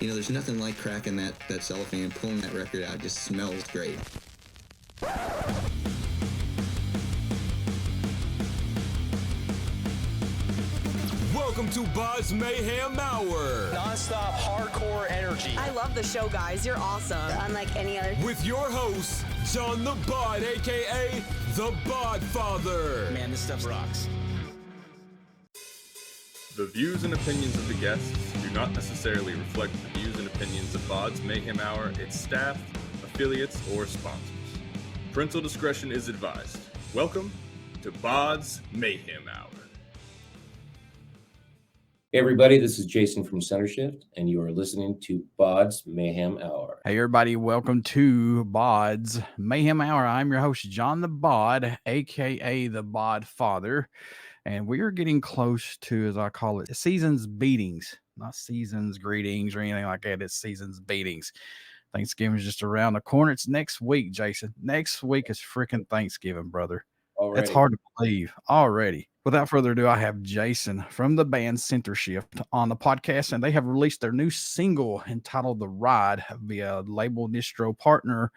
There's nothing like cracking that cellophane and pulling that record out. It just smells great. Welcome to BODS Mayhem Hour. Non-stop hardcore energy. I love the show, guys. You're awesome. Unlike any other. With your host, John the Bod, a.k.a. the Bod Father. Man, this stuff rocks. The views and opinions of the guests do not necessarily reflect the views and opinions of BODS Mayhem Hour, its staff, affiliates, or sponsors. Parental discretion is advised. Welcome to BODS Mayhem Hour. Hey everybody, this is Jason from Centershift, and you are listening to BODS Mayhem Hour. Hey everybody, welcome to BODS Mayhem Hour. I'm your host, John the Bod, aka the Bod Father, and we are getting close to, as I call it, season's beatings. Not season's greetings or anything like that. It's season's beatings. Thanksgiving's just around the corner. It's next week, Jason. Next week is freaking Thanksgiving, brother. Already. It's hard to believe already. Without further ado, I have Jason from the band Centershift on the podcast, and they have released their new single entitled The Ride via label distro partner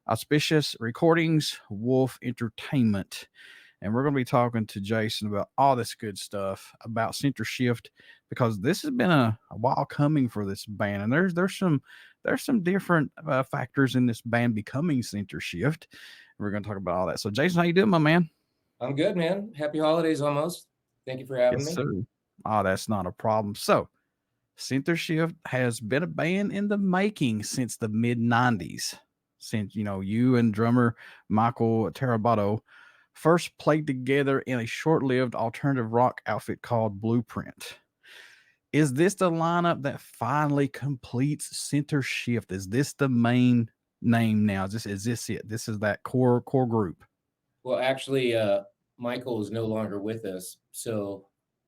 Auspicious Recordings, Wolf Entertainment. And we're going to be talking to Jason about all this good stuff about Centershift, because this has been a while coming for this band, and there's some different factors in this band becoming Centershift. We're going to talk about all that. So, Jason, how you doing, my man? I'm good, man. Happy holidays almost. Thank you for having me. Sir. Oh, that's not a problem. So, Centershift has been a band in the making since the mid-90s. Since, you and drummer Michael Tarabato first played together in a short-lived alternative rock outfit called Blueprint. Is this the lineup that finally completes Centershift? Is this the main name now? Is this it? This is that core group? Well, actually, Michael is no longer with us. So,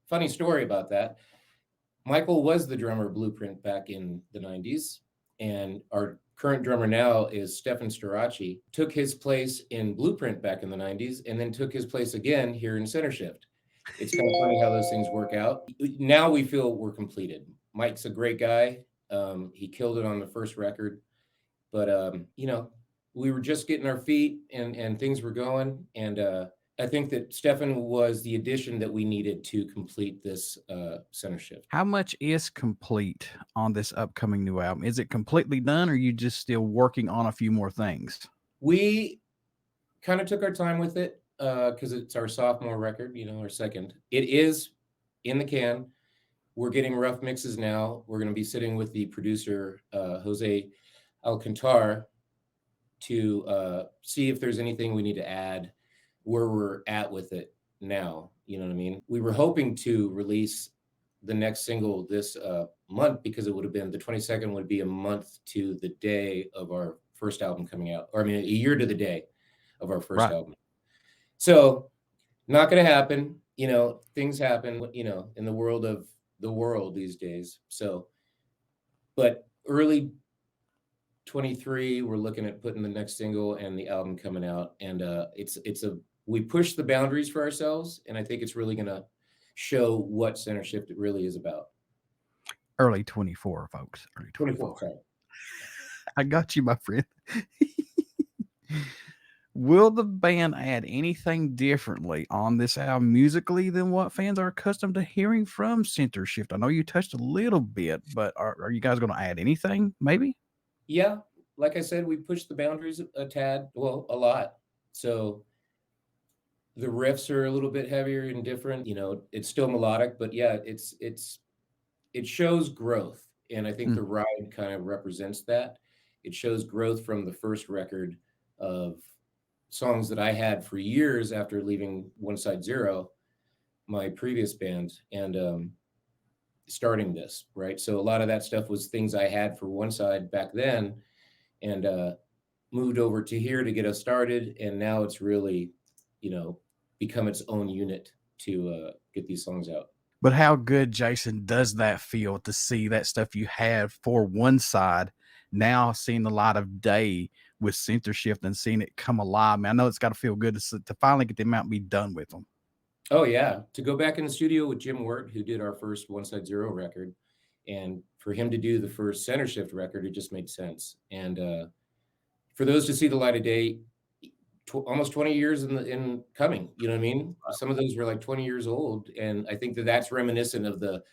funny story about that. Michael was the drummer of Blueprint back in the 90s, and our current drummer now is Stefan Starachi. Took his place in Blueprint back in the 90s, and then took his place again here in Centershift. It's kind of funny how those things work out. Now we feel we're completed. Mike's a great guy. He killed it on the first record, but we were just getting our feet and things were going. And I think that Stefan was the addition that we needed to complete this Centershift. How much is complete on this upcoming new album? Is it completely done, or are you just still working on a few more things? We kind of took our time with it because it's our sophomore record, our second. It is in the can. We're getting rough mixes now. We're going to be sitting with the producer, Jose Alcantar, to see if there's anything we need to add, where we're at with it now. You know what I mean? We were hoping to release the next single this month, because it would have been the 22nd would be a month to the day of our first album coming out. Or a year to the day of our first album. So not going to happen. Things happen, in the world of the world these days. So, but early 23, we're looking at putting the next single and the album coming out, and we push the boundaries for ourselves, and I think it's really gonna show what Centershift really is about. Early 24, folks. Early 24. Sorry. I got you, my friend. Will the band add anything differently on this album musically than what fans are accustomed to hearing from Centershift? I know you touched a little bit, but are you guys going to add anything, maybe? Yeah, like I said, we pushed the boundaries a tad, well, a lot. So the riffs are a little bit heavier and different. It's still melodic, but yeah, it shows growth, and I think The Ride kind of represents that. It shows growth from the first record of songs that I had for years after leaving One Side Zero, my previous band, and starting this, right? So a lot of that stuff was things I had for One Side back then, and moved over to here to get us started, and now it's really, become its own unit to get these songs out. But how good, Jason, does that feel to see that stuff you had for One Side now seeing the light of day with Centershift and seeing it come alive? Man, I know it's got to feel good to finally get them out and be done with them. Oh, yeah. To go back in the studio with Jim Wirt, who did our first One Side Zero record, And for him to do the first Centershift record, it just made sense. And for those to see the light of day, almost 20 years in coming, you know what I mean? Some of those were like 20 years old. And I think that that's reminiscent of the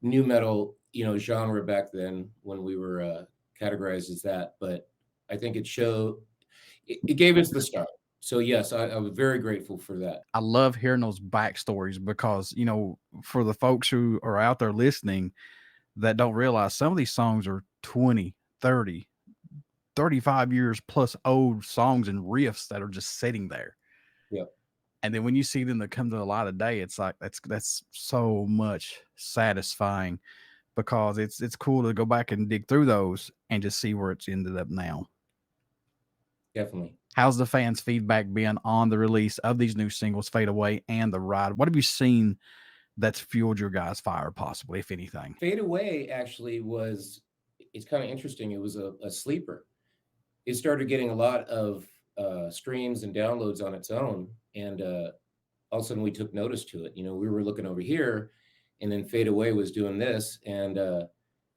new metal, genre back then when we were categorized as that. But I think it gave us the start. So yes, I was very grateful for that. I love hearing those backstories because, for the folks who are out there listening that don't realize, some of these songs are 20, 30, 35 years plus old songs and riffs that are just sitting there. Yep. And then when you see them that come to the light of day, it's like that's so much satisfying, because it's cool to go back and dig through those and just see where it's ended up now. Definitely. How's the fans' feedback been on the release of these new singles, Fade Away and The Ride? What have you seen that's fueled your guys' fire, possibly, if anything? Fade Away actually it's kind of interesting. It was a sleeper. It started getting a lot of streams and downloads on its own. And all of a sudden we took notice to it. We were looking over here, and then Fade Away was doing this. And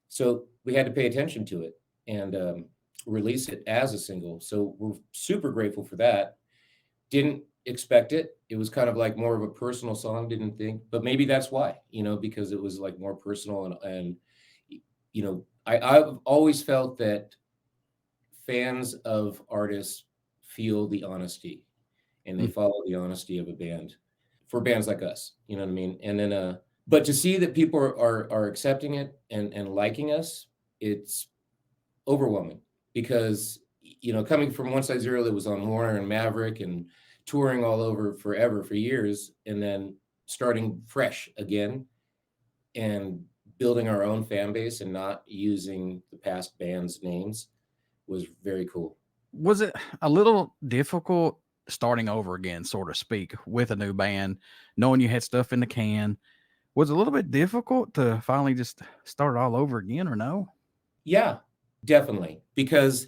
so we had to pay attention to it and release it as a single. So we're super grateful for that. Didn't expect it. It was kind of like more of a personal song, didn't think, but maybe that's why, because it was like more personal and I've always felt that fans of artists feel the honesty and they follow the honesty of a band, for bands like us, you know what I mean? And then, but to see that people are accepting it and liking us, it's overwhelming, because, coming from One Side Zero that was on Warner and Maverick and touring all over forever for years, and then starting fresh again and building our own fan base and not using the past band's names was very cool. Was it a little difficult starting over again, so to speak, with a new band, knowing you had stuff in the can? Was it a little bit difficult to finally just start all over again, or no? Yeah, definitely. Because,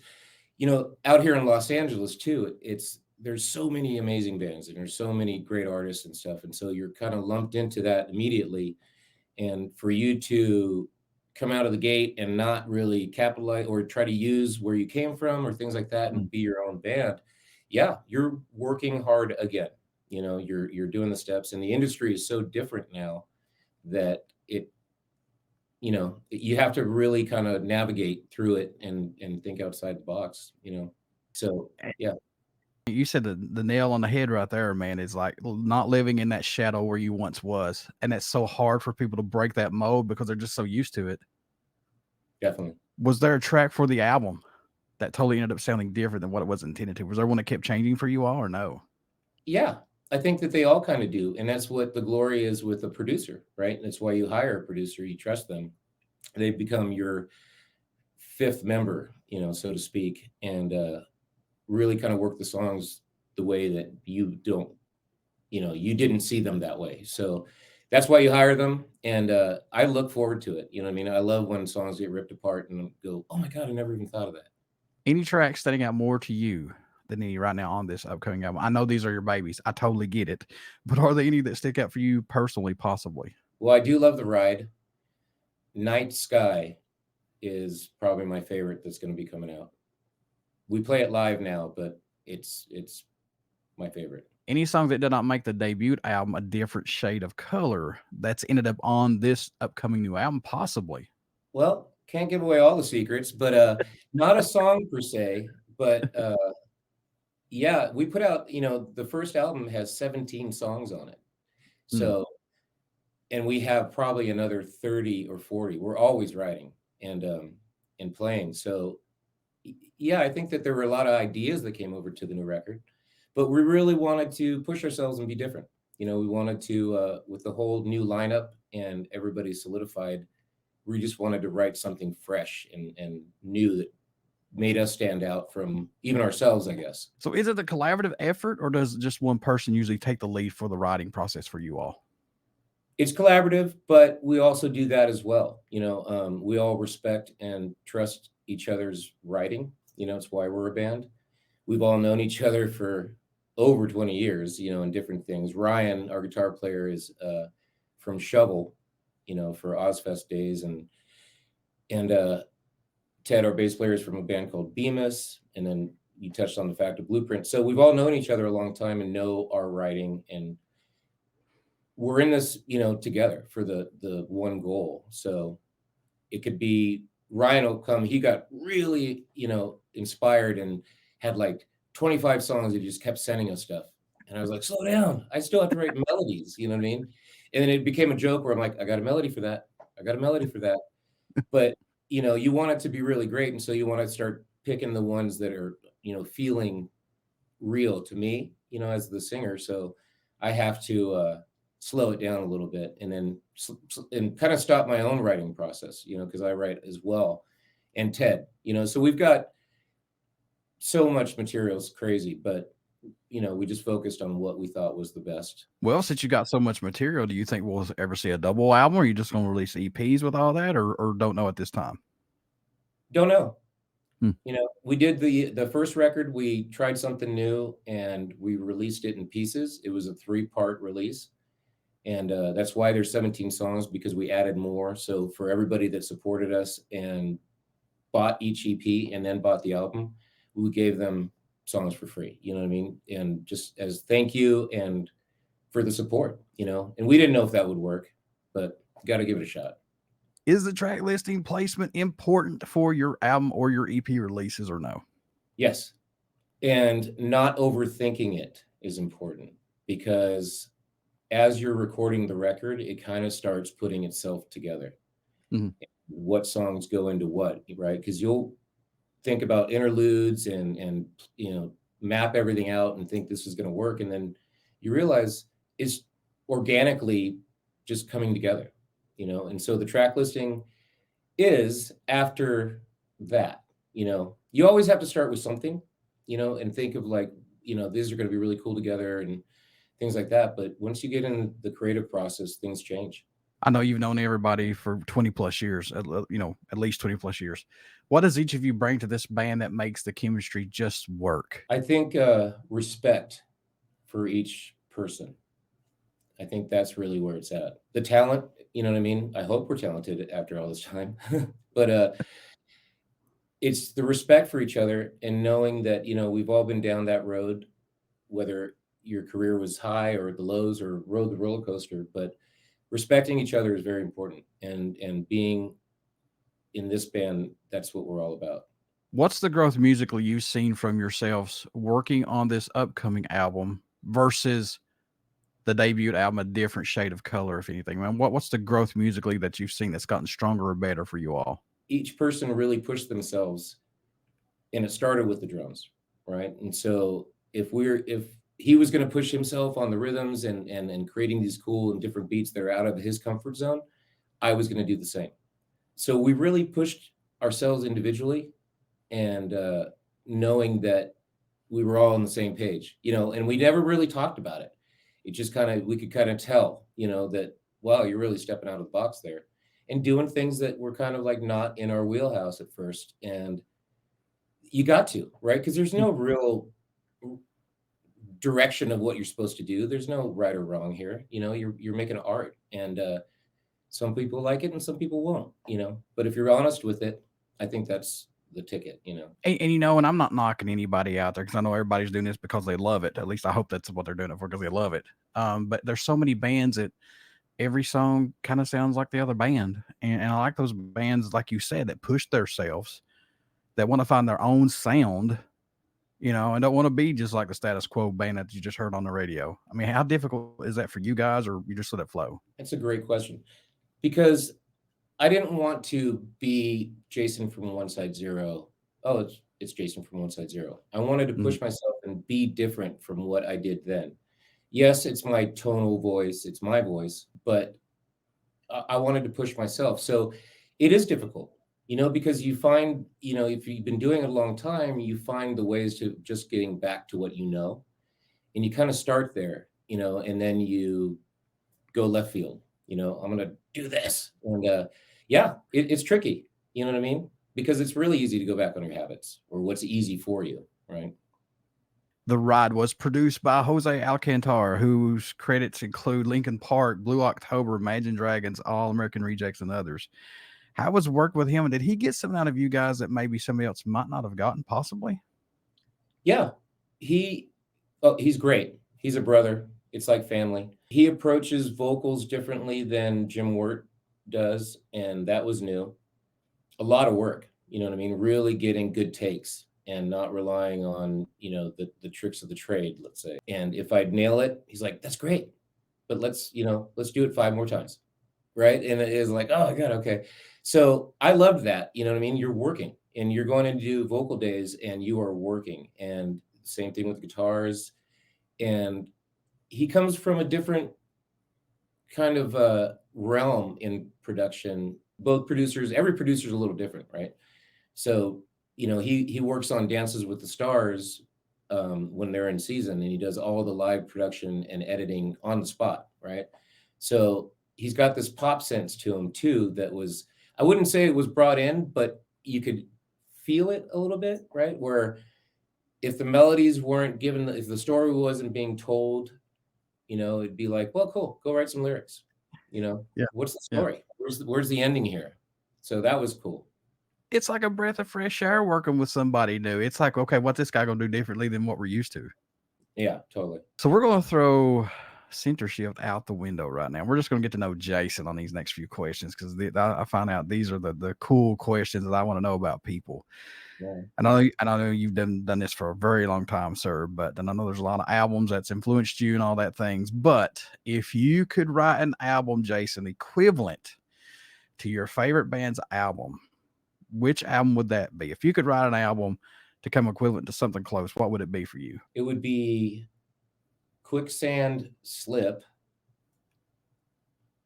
out here in Los Angeles too, there's so many amazing bands and there's so many great artists and stuff. And so you're kind of lumped into that immediately. And for you to come out of the gate and not really capitalize or try to use where you came from or things like that and be your own band, yeah, you're working hard again. You're doing the steps, and the industry is so different now that you have to really kind of navigate through it and think outside the box, So, yeah. You said the nail on the head right there, man. Is like not living in that shadow where you once was. And that's so hard for people to break that mold because they're just so used to it. Definitely. Was there a track for the album that totally ended up sounding different than what it was intended to? Was there one that kept changing for you all, or no? Yeah, I think that they all kind of do. And that's what the glory is with a producer, right? That's why you hire a producer. You trust them. They become your fifth member, so to speak, and really kind of work the songs the way that you didn't see them that way. So that's why you hire them. And I look forward to it. I love when songs get ripped apart and go, oh my God, I never even thought of that. Any track standing out more to you than any right now on this upcoming album? I know these are your babies. I totally get it. But are there any that stick out for you personally, possibly? Well, I do love The Ride. Night Sky is probably my favorite that's going to be coming out. We play it live now, but it's my favorite. Any song that did not make the debut album a different shade of color that's ended up on this upcoming new album, possibly? Well, can't give away all the secrets, but not a song per se, but yeah, we put out, the first album has 17 songs on it. So, and we have probably another 30 or 40. We're always writing and playing. So yeah, I think that there were a lot of ideas that came over to the new record, but we really wanted to push ourselves and be different. We wanted to, with the whole new lineup and everybody solidified, we just wanted to write something fresh and new that made us stand out from even ourselves, I guess. So is it a collaborative effort, or does just one person usually take the lead for the writing process for you all? It's collaborative, but we also do that as well. We all respect and trust each other's writing. It's why we're a band. We've all known each other for over 20 years, in different things. Ryan, our guitar player, is from Shovel, for Ozfest days. And Ted, our bass player, is from a band called Bemis. And then you touched on the fact of Blueprint. So we've all known each other a long time and know our writing, and we're in this, together for the one goal. So it could be Ryan will come, he got really, inspired and had like 25 songs. He just kept sending us stuff. And I was like, slow down. I still have to write melodies, you know what I mean? And then it became a joke where I'm like, I got a melody for that. I got a melody for that. But, you want it to be really great. And so you want to start picking the ones that are, feeling real to me, as the singer. So I have to slow it down a little bit and then and kind of stop my own writing process, because I write as well. And Ted, so we've got so much material, it's crazy, but we just focused on what we thought was the best. Well, since you got so much material, do you think we'll ever see a double album, or are you just going to release EPs with all that, or don't know at this time? Don't know. We did the first record, we tried something new and we released it in pieces. It was a 3-part release. And that's why there's 17 songs, because we added more. So for everybody that supported us and bought each EP and then bought the album, we gave them songs for free, you know what I mean? And just as thank you and for the support, and we didn't know if that would work, but got to give it a shot. Is the track listing placement important for your album or your EP releases, or no? Yes. And not overthinking it is important, because as you're recording the record, it kind of starts putting itself together. Mm-hmm. What songs go into what, right? Because you'll think about interludes and map everything out and think this is going to work. And then you realize it's organically just coming together, and so the track listing is after that. You always have to start with something, and think of like, these are going to be really cool together and things like that. But once you get in the creative process, things change. I know you've known everybody for 20 plus years, at least 20 plus years. What does each of you bring to this band that makes the chemistry just work? I think respect for each person. I think that's really where it's at. The talent, you know what I mean? I hope we're talented after all this time, but it's the respect for each other and knowing that, we've all been down that road, whether your career was high or the lows or rode the roller coaster, but respecting each other is very important. And being in this band, that's what we're all about. What's the growth musically you've seen from yourselves working on this upcoming album versus the debut album, A Different Shade of Color, if anything? Man, what's the growth musically that you've seen that's gotten stronger or better for you all? Each person really pushed themselves, and it started with the drums, right? And so if he was going to push himself on the rhythms and creating these cool and different beats that are out of his comfort zone, I was going to do the same. So we really pushed ourselves individually, and knowing that we were all on the same page, and we never really talked about it. It just we could kind of tell, that, wow, you're really stepping out of the box there and doing things that were kind of like not in our wheelhouse at first. And you got to, right? Because there's no real direction of what you're supposed to do. There's no right or wrong here. You're making art, and some people like it and some people won't, but if you're honest with it, I think that's the ticket, And I'm not knocking anybody out there, because I know everybody's doing this because they love it. At least I hope that's what they're doing it for, because they love it. But there's so many bands that every song kind of sounds like the other band. And I like those bands, like you said, that push themselves, that want to find their own sound, and don't want to be just like the status quo band that you just heard on the radio. I mean, how difficult is that for you guys, or you just let it flow? That's a great question, because I didn't want to be Jason from One Side Zero. Oh, it's Jason from One Side Zero. I wanted to push myself and be different from what I did then. Yes, it's my tonal voice, it's my voice, but I wanted to push myself. So it is difficult, because you find, if you've been doing it a long time, you find the ways to just getting back to what you know, and you kind of start there, and then you go left field. I'm going to do this. And it's tricky. You know what I mean? Because it's really easy to go back on your habits or what's easy for you, right? The Ride was produced by Jose Alcantar, whose credits include Linkin Park, Blue October, Imagine Dragons, All American Rejects, and others. How was work with him? And did he get something out of you guys that maybe somebody else might not have gotten, possibly? Yeah, he's great. He's a brother. It's like family. He approaches vocals differently than Jim Wirt does, and that was new. A lot of work, you know what I mean? Really getting good takes and not relying on, the tricks of the trade, let's say. And if I'd nail it, he's like, that's great, but let's do it 5 more times. Right. And it is like, oh my God, okay. So I loved that. You know what I mean? You're working and you're going to do vocal days and you are working. And same thing with guitars. And he comes from a different kind of realm in production. Both producers, every producer is a little different, right? So, he works on Dances with the Stars when they're in season, and he does all the live production and editing on the spot, right? So he's got this pop sense to him too that was, I wouldn't say it was brought in, but you could feel it a little bit, right? Where if the melodies weren't given, if the story wasn't being told, it'd be like, well, cool, go write some lyrics. Yeah. What's the story? Where's the ending here? So that was cool. It's like a breath of fresh air working with somebody new. It's like, okay, what this guy gonna do differently than what we're used to? Yeah, totally. So we're gonna throw Centershift out the window right now. We're just gonna get to know Jason on these next few questions because I find out these are the cool questions that I want to know about people. Yeah. And I know you've done this for a very long time, sir. But then I know there's a lot of albums that's influenced you and all that things. But if you could write an album, Jason, equivalent to your favorite band's album, which album would that be? If you could write an album to come equivalent to something close, what would it be for you? It would be Quicksand Slip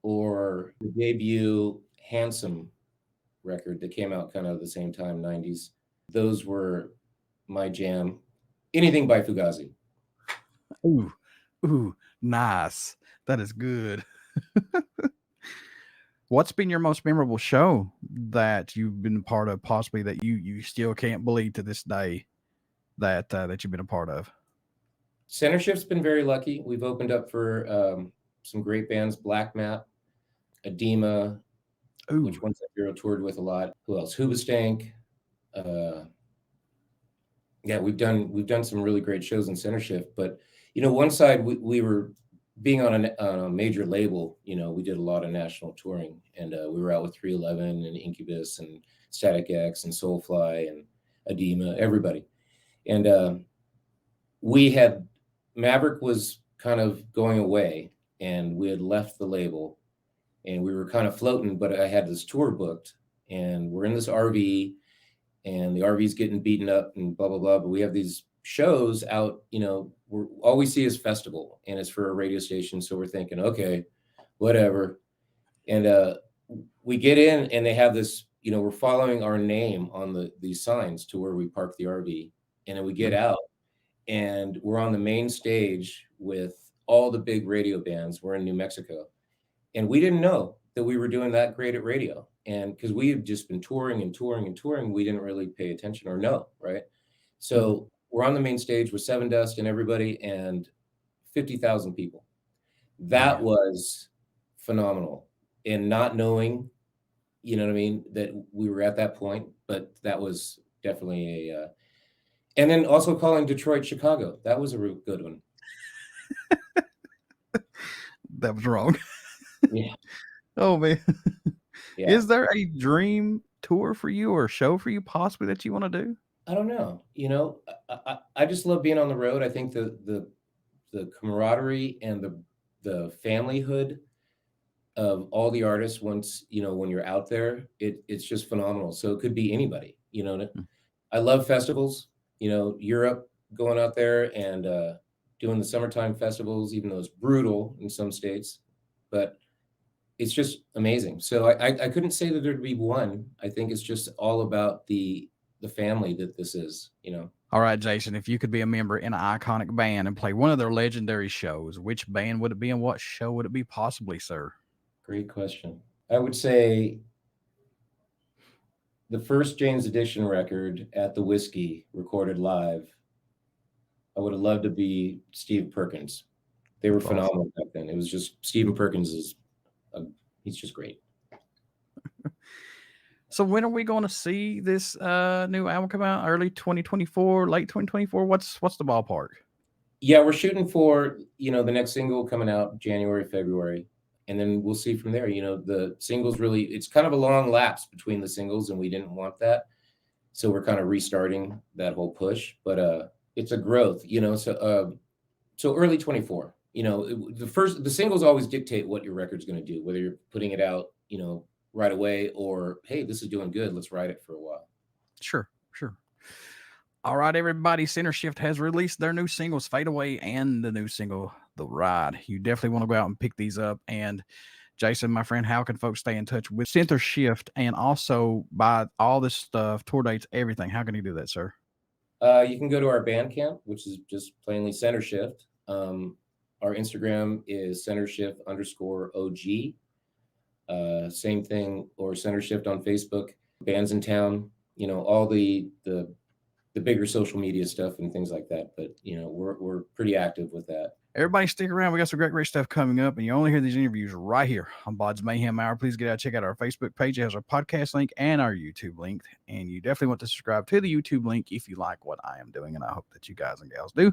or the debut Handsome record that came out kind of at the same time, 90s. Those were my jam. Anything by Fugazi. Ooh, nice. That is good. What's been your most memorable show that you've been a part of, possibly that you still can't believe to this day that you've been a part of? Centershift's been very lucky. We've opened up for some great bands, Black Mat, Edema, which ones I've Hero toured with a lot. Who else? Hoobastank. Yeah, we've done some really great shows in Centershift. But one side we were being on a major label. We did a lot of national touring, and we were out with 311 and Incubus and Static X and Soulfly and Edema, everybody. And Maverick was kind of going away, and we had left the label, and we were kind of floating. But I had this tour booked, and we're in this RV, and the RV's getting beaten up and blah blah blah. But we have these shows out, all we see is festival, and it's for a radio station. So we're thinking, okay, whatever. And we get in, and they have this, we're following our name on these signs to where we park the RV, and then we get out, and we're on the main stage with all the big radio bands. We're in New Mexico, and we didn't know that we were doing that great at radio. And because we had just been touring and touring and touring, we didn't really pay attention or know, right? So we're on the main stage with Seven Dust and everybody, and 50,000 people. That was phenomenal. And not knowing, you know what I mean, that we were at that point, but that was definitely and then also calling Detroit, Chicago. That was a real good one. That was wrong. Yeah. Oh man. Yeah. Is there a dream tour for you or show for you possibly that you want to do? I don't know. I just love being on the road. I think the camaraderie and the familyhood of all the artists once, when you're out there, it's just phenomenal. So it could be anybody, I love festivals, Europe, going out there and doing the summertime festivals, even though it's brutal in some states, but it's just amazing. So I couldn't say that there'd be one. I think it's just all about the family that this is, All right, Jason, if you could be a member in an iconic band and play one of their legendary shows, which band would it be and what show would it be possibly, sir? Great question. I would say the first Jane's Addiction record at the Whiskey recorded live I would have loved to be Steve Perkins. They were phenomenal back then. It was just Stephen Perkins he's just great. So when are we going to see this new album come out? Early 2024, late 2024? What's the ballpark? Yeah, we're shooting for, the next single coming out January, February, and then we'll see from there. The singles really, it's kind of a long lapse between the singles, and we didn't want that. So we're kind of restarting that whole push, but it's a growth, so early 24, the singles always dictate what your record's going to do, whether you're putting it out, right away, or, hey, this is doing good, let's ride it for a while. Sure. All right, everybody. Centershift has released their new singles, Fade Away, and the new single, The Ride. You definitely want to go out and pick these up. And Jason, my friend, how can folks stay in touch with Centershift and also buy all this stuff, tour dates, everything? How can you do that, sir? You can go to our Bandcamp, which is just plainly Centershift. Our Instagram is Centershift_OG. Same thing, or Centershift on Facebook. Bands in Town, all the bigger social media stuff and things like that. But we're pretty active with that. Everybody stick around. We got some great stuff coming up, and you only hear these interviews right here on BODS Mayhem Hour. Please check out our Facebook page. It has our podcast link and our YouTube link, and you definitely want to subscribe to the YouTube link if you like what I am doing, and I hope that you guys and gals do.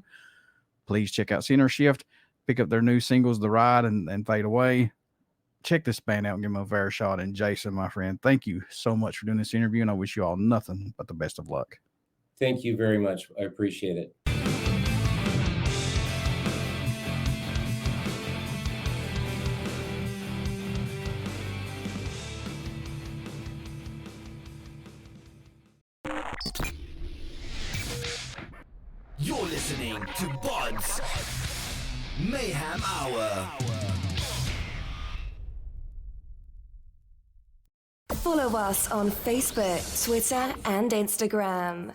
Please check out Centershift, pick up their new singles, The Ride and Fade Away. Check this band out and give them a fair shot. And Jason, my friend, thank you so much for doing this interview, and I wish you all nothing but the best of luck. Thank you very much. I appreciate it. You're listening to BODS Mayhem Hour. Follow us on Facebook, Twitter, and Instagram.